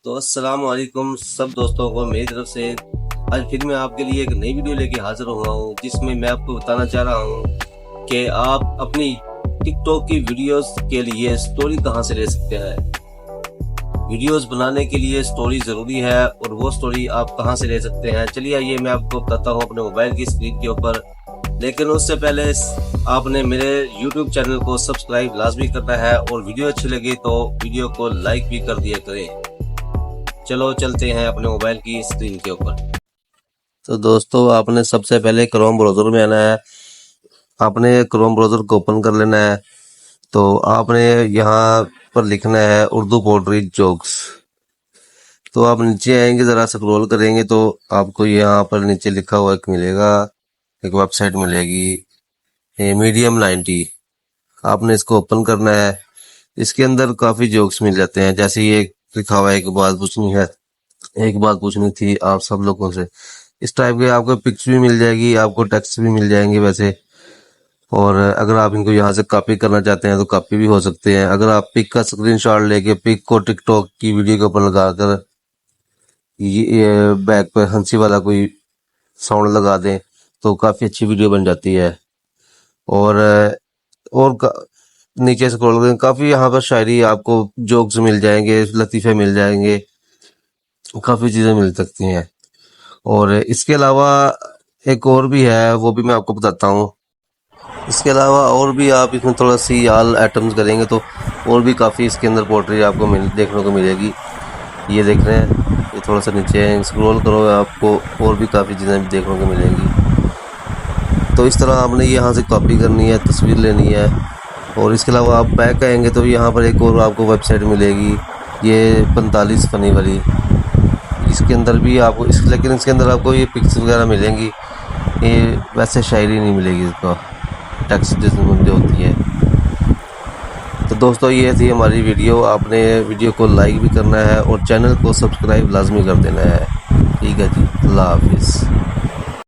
तो अस्सलाम वालेकुम सब दोस्तों को मेरी तरफ से। आज फिर मैं आपके लिए एक नई वीडियो लेके हाजिर हुआ हूँ, जिसमें मैं आपको बताना चाह रहा हूँ कि आप अपनी टिकटॉक की वीडियोस के लिए स्टोरी कहाँ से ले सकते हैं। वीडियोस बनाने के लिए स्टोरी ज़रूरी है और वो स्टोरी आप कहाँ से ले सकते हैं, चलिए आइए मैं आपको बताता हूँ अपने मोबाइल की स्क्रीन के ऊपर। लेकिन उससे पहले आपने मेरे YouTube चैनल को सब्सक्राइब लाजमी करना है और वीडियो अच्छी लगे तो वीडियो को लाइक भी कर दिया करें। चलो चलते हैं अपने मोबाइल की स्क्रीन के ऊपर। तो दोस्तों आपने सबसे पहले क्रोम ब्राउज़र में आना है। आपने क्रोम ब्राउज़र को ओपन कर लेना है। तो आपने यहाँ पर लिखना है उर्दू पोएट्री जोक्स। तो आप नीचे आएंगे, ज़रा स्क्रॉल करेंगे तो आपको यहाँ पर नीचे लिखा हुआ एक मिलेगा, एक वेबसाइट मिलेगी मीडियम 90। आपने इसको ओपन करना है। इसके अंदर काफ़ी जोक्स मिल जाते हैं, जैसे ये लिखा हुआ है एक बात पूछनी है, एक बात पूछनी थी आप सब लोगों से। इस टाइप के आपको पिक्स भी मिल जाएगी, आपको टेक्स्ट भी मिल जाएंगे वैसे। और अगर आप इनको यहाँ से कॉपी करना चाहते हैं तो कॉपी भी हो सकते हैं। अगर आप पिक का स्क्रीनशॉट लेके पिक को टिकटॉक की वीडियो के ऊपर लगाकर ये बैक पर हंसी वाला कोई साउंड लगा दें तो काफ़ी अच्छी वीडियो बन जाती है। और नीचे स्क्रॉल करें, काफ़ी यहाँ पर शायरी, आपको जोक्स मिल जाएंगे, लतीफ़े मिल जाएंगे, काफ़ी चीज़ें मिल सकती हैं। और इसके अलावा एक और भी है, वो भी मैं आपको बताता हूँ। इसके अलावा और भी आप इसमें थोड़ा सी आल एटम्स करेंगे तो और भी काफ़ी इसके अंदर पोट्री आपको देखने को मिलेगी। ये देख रहे हैं, ये थोड़ा सा नीचे स्क्रॉल करो, आपको और भी काफ़ी चीज़ें देखने को मिलेंगी। तो इस तरह आपने यहाँ से कॉपी करनी है, तस्वीर लेनी है। और इसके अलावा आप बैक आएंगे तो यहाँ पर एक और आपको वेबसाइट मिलेगी, ये 45 फनी वाली। इसके अंदर भी आपको लेकिन इसके अंदर आपको ये पिक्स वगैरह मिलेंगी, ये वैसे शायरी नहीं मिलेगी, इसका टेक्स्ट जिसमें जो होती है। तो दोस्तों ये थी हमारी वीडियो। आपने वीडियो को लाइक भी करना है और चैनल को सब्सक्राइब लाजमी कर देना है। ठीक है जी, अल्लाह हाफिज़।